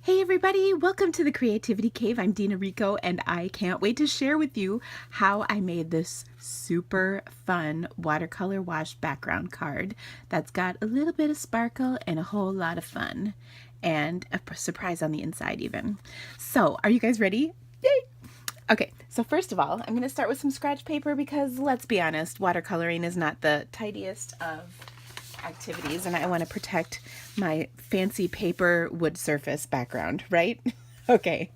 Hey everybody, welcome to the Creativity Cave. I'm Dina Rico and I can't wait to share with you how I made this super fun watercolor wash background card that's got a little bit of sparkle and a whole lot of fun and a surprise on the inside even. So, are you guys ready? Yay! Okay, so first of all, I'm going to start with some scratch paper because let's be honest, watercoloring is not the tidiest of activities and I want to protect my fancy paper wood surface background, right? Okay,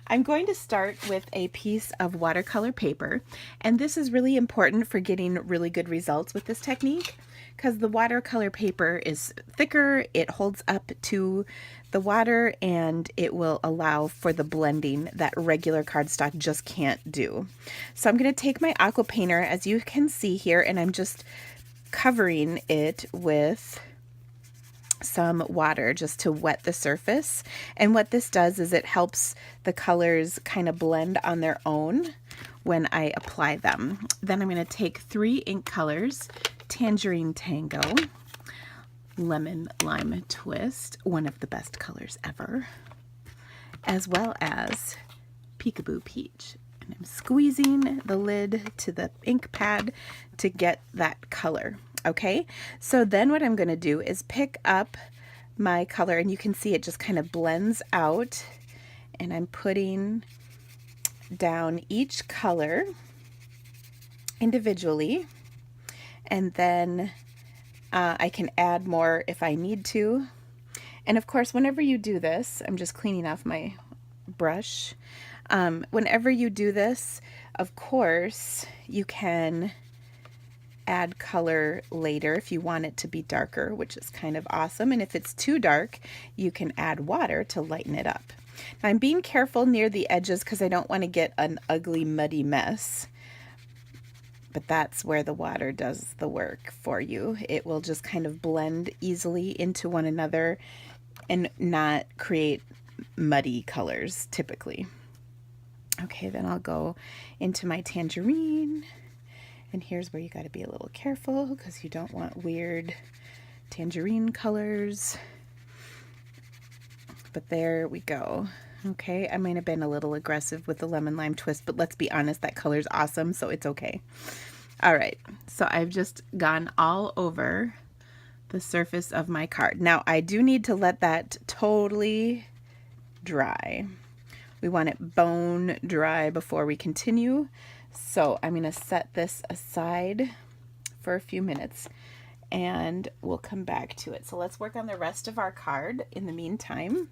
I'm going to start with a piece of watercolor paper, and this is really important for getting really good results with this technique because the watercolor paper is thicker, it holds up to the water, and it will allow for the blending that regular cardstock just can't do. So I'm going to take my aqua painter, as you can see here, and I'm just covering it with some water just to wet the surface. And what this does is it helps the colors kind of blend on their own when I apply them. Then I'm going to take 3 ink colors: Tangerine Tango, Lemon Lime Twist, one of the best colors ever, as well as Peekaboo Peach. And I'm squeezing the lid to the ink pad to get that color. Okay, so then what I'm going to do is pick up my color, and you can see it just kind of blends out, and I'm putting down each color individually, and then I can add more if I need to. And of course, whenever you do this, I'm just cleaning off my brush. Whenever you do this, of course, you can add color later if you want it to be darker, which is kind of awesome. And if it's too dark, you can add water to lighten it up. Now, I'm being careful near the edges because I don't want to get an ugly, muddy mess. But that's where the water does the work for you. It will just kind of blend easily into one another and not create muddy colors typically. Okay, then I'll go into my tangerine. And here's where you got to be a little careful because you don't want weird tangerine colors. But there we go. Okay, I might have been a little aggressive with the lemon lime twist, but let's be honest, that color's awesome, so it's okay. All right, so I've just gone all over the surface of my card. Now, I do need to let that totally dry. We want it bone dry before we continue. So I'm going to set this aside for a few minutes and we'll come back to it. So let's work on the rest of our card in the meantime.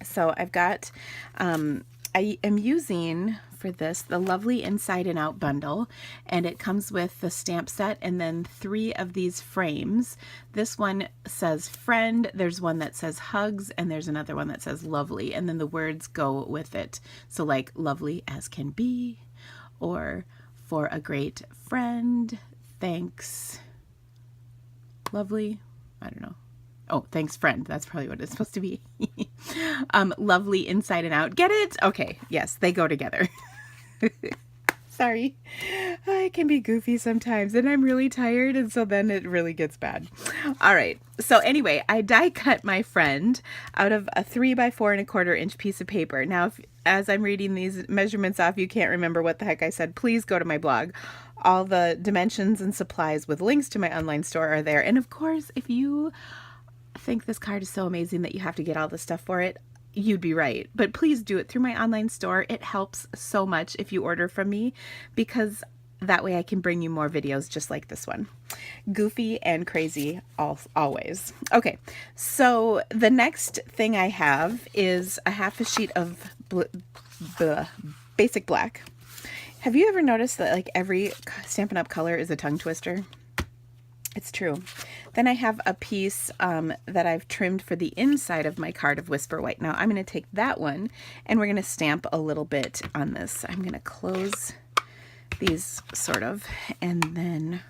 So I've got, I am using for this the lovely Inside and Out bundle, and it comes with the stamp set and then 3 of these frames. This one says friend, there's one that says hugs, and there's another one that says lovely, and then the words go with it. So like lovely as can be, or for a great friend, thanks, lovely, I don't know. Oh, thanks friend, that's probably what it's supposed to be. Lovely Inside and Out, get it? Okay, yes, they go together. Sorry, I can be goofy sometimes and I'm really tired, and so then it really gets bad. All right, so anyway, I die cut my friend out of a 3 by 4 1/4 inch piece of paper. Now, if, as I'm reading these measurements off, you can't remember what the heck I said, please go to my blog. All the dimensions and supplies with links to my online store are there. And of course, if you think this card is so amazing that you have to get all the stuff for it, you'd be right. But please do it through my online store. It helps so much if you order from me, because that way I can bring you more videos just like this one. Goofy and crazy always. Okay, so the next thing I have is a half a sheet of basic black. Have you ever noticed that like every Stampin' Up! Color is a tongue twister? It's true. Then I have a piece that I've trimmed for the inside of my card of Whisper White. Now I'm going to take that one and we're going to stamp a little bit on this. I'm going to close these sort of, and then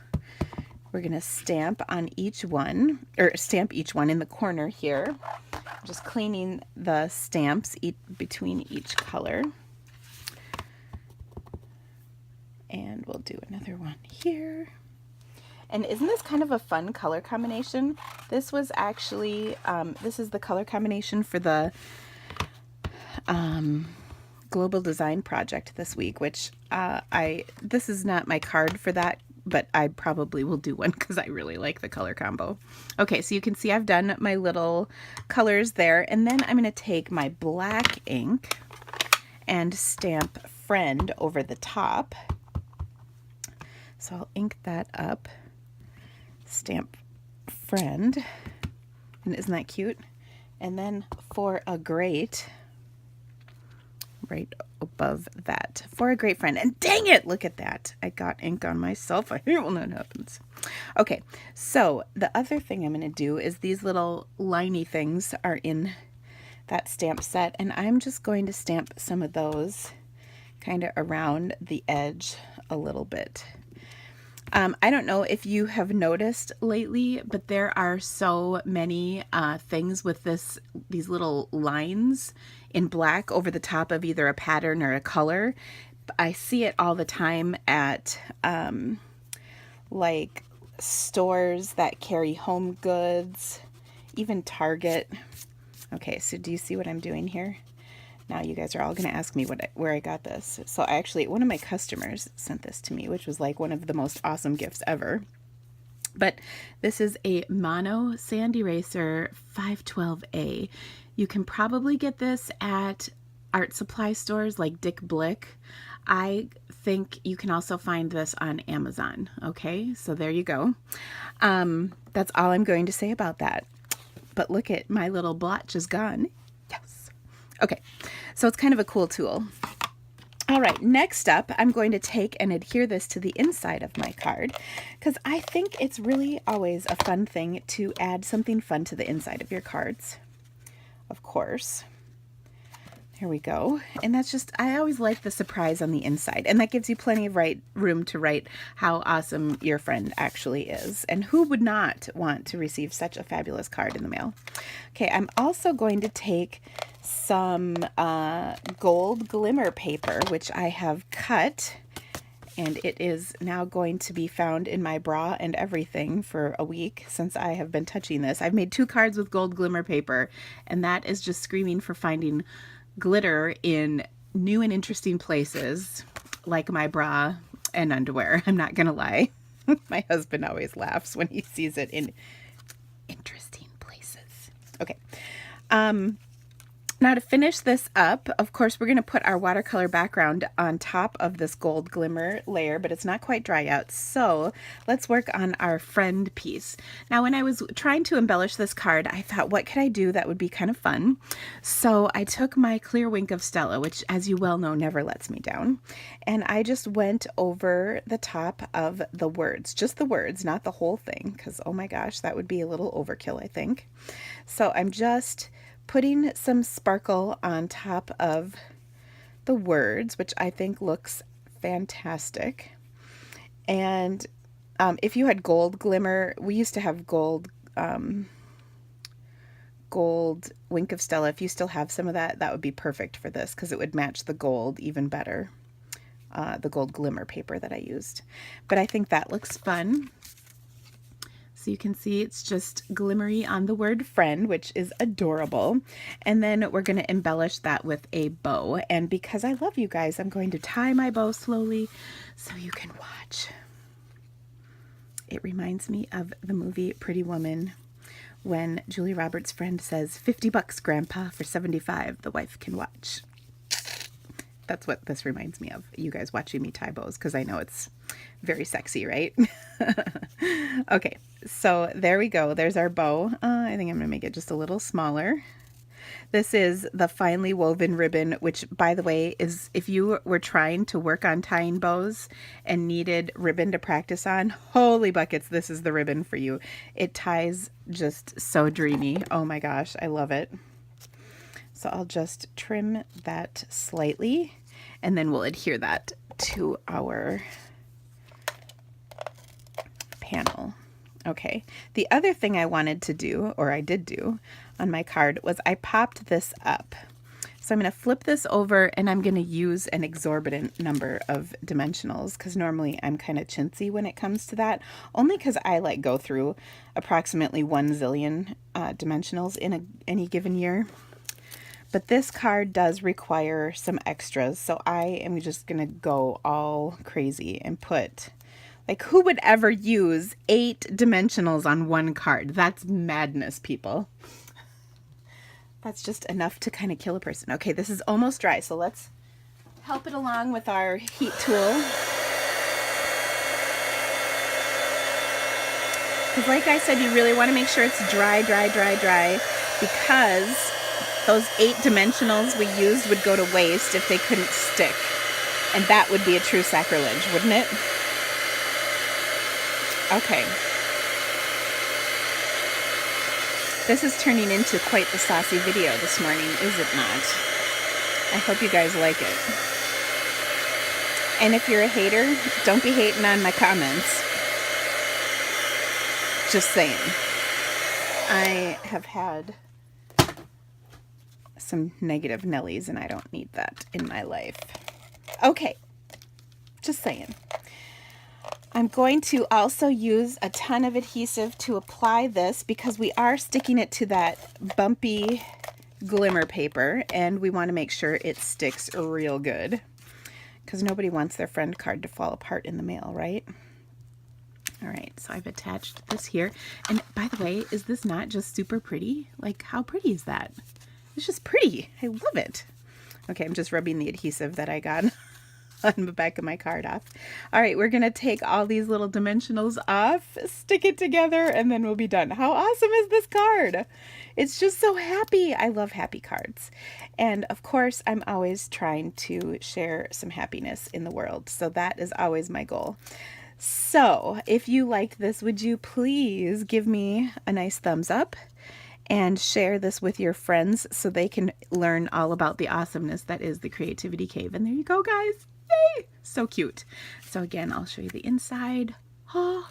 we're going to stamp on each one, or stamp each one in the corner here. Just cleaning the stamps between each color. And we'll do another one here. And isn't this kind of a fun color combination? This was actually, this is the color combination for the global design project this week, which this is not my card for that, but I probably will do one because I really like the color combo. Okay, so you can see I've done my little colors there, and then I'm going to take my black ink and stamp friend over the top. So I'll ink that up, stamp friend, and isn't that cute? And then for a great, right above that, for a great friend. And dang it, look at that. I got ink on myself. I hate when that happens. Okay, so the other thing I'm going to do is these little liney things are in that stamp set, and I'm just going to stamp some of those kind of around the edge a little bit. I don't know if you have noticed lately, but there are so many things with these little lines in black over the top of either a pattern or a color. I see it all the time at like stores that carry home goods, even Target. Okay, so do you see what I'm doing here? Now you guys are all going to ask me where I got this. So one of my customers sent this to me, which was like one of the most awesome gifts ever. But this is a Mono Sand Eraser 512A. You can probably get this at art supply stores like Dick Blick. I think you can also find this on Amazon. Okay, so there you go. That's all I'm going to say about that. But look at my little blotch is gone. Yes. Okay, so it's kind of a cool tool. All right, next up, I'm going to take and adhere this to the inside of my card because I think it's really always a fun thing to add something fun to the inside of your cards. Of course. Here we go. And that's just, I always like the surprise on the inside. And that gives you plenty of room to write how awesome your friend actually is. And who would not want to receive such a fabulous card in the mail? Okay, I'm also going to take some gold glimmer paper, which I have cut. And it is now going to be found in my bra and everything for a week since I have been touching this. I've made 2 cards with gold glimmer paper, and that is just screaming for finding glitter in new and interesting places like my bra and underwear. I'm not gonna lie. My husband always laughs when he sees it in interesting places. Okay. Now to finish this up, of course, we're going to put our watercolor background on top of this gold glimmer layer, but it's not quite dry out. So let's work on our friend piece. Now, when I was trying to embellish this card, I thought, what could I do that would be kind of fun? So I took my clear wink of Stella, which, as you well know, never lets me down. And I just went over the top of the words, just the words, not the whole thing, because, oh my gosh, that would be a little overkill, I think. So I'm just putting some sparkle on top of the words, which I think looks fantastic. And if you had gold glimmer, we used to have gold Wink of Stella. If you still have some of that, that would be perfect for this because it would match the gold even better, the gold glimmer paper that I used. But I think that looks fun. So you can see it's just glimmery on the word friend, which is adorable. And then we're going to embellish that with a bow. And because I love you guys, I'm going to tie my bow slowly so you can watch. It reminds me of the movie Pretty Woman when Julia Roberts' friend says, $50, Grandpa, for 75, the wife can watch. That's what this reminds me of, you guys watching me tie bows, because I know it's very sexy, right? Okay, so there we go. There's our bow. I think I'm going to make it just a little smaller. This is the finely woven ribbon, which, by the way, is if you were trying to work on tying bows and needed ribbon to practice on, holy buckets, this is the ribbon for you. It ties just so dreamy. Oh my gosh, I love it. So I'll just trim that slightly, and then we'll adhere that to our panel. Okay, the other thing I wanted to do, or I did do on my card, was I popped this up. So I'm going to flip this over, and I'm going to use an exorbitant number of dimensionals because normally I'm kind of chintzy when it comes to that, only because I like go through approximately 1 zillion dimensionals in any given year. But this card does require some extras, so I am just going to go all crazy and put, like, who would ever use 8 dimensionals on one card? That's madness, people. That's just enough to kind of kill a person. Okay, this is almost dry, so let's help it along with our heat tool. Because like I said, you really want to make sure it's dry, dry, dry, dry, because those 8 dimensionals we used would go to waste if they couldn't stick. And that would be a true sacrilege, wouldn't it? Okay. This is turning into quite the saucy video this morning, is it not? I hope you guys like it. And if you're a hater, don't be hating on my comments. Just saying. I have had some negative Nellies and I don't need that in my life. Okay. Just saying. I'm going to also use a ton of adhesive to apply this because we are sticking it to that bumpy glimmer paper and we want to make sure it sticks real good because nobody wants their friend card to fall apart in the mail, right? All right, so I've attached this here. And by the way, is this not just super pretty? Like, how pretty is that? It's just pretty. I love it. Okay, I'm just rubbing the adhesive that I got on the back of my card off. All right, we're going to take all these little dimensionals off, stick it together, and then we'll be done. How awesome is this card? It's just so happy. I love happy cards. And of course, I'm always trying to share some happiness in the world. So that is always my goal. So if you like this, would you please give me a nice thumbs up and share this with your friends so they can learn all about the awesomeness that is the Creativity Cave. And there you go, guys. Yay! So cute. So again, I'll show you the inside. Oh,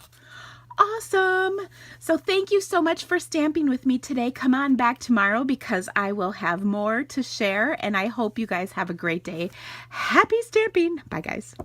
awesome. So thank you so much for stamping with me today. Come on back tomorrow because I will have more to share. And I hope you guys have a great day. Happy stamping. Bye, guys.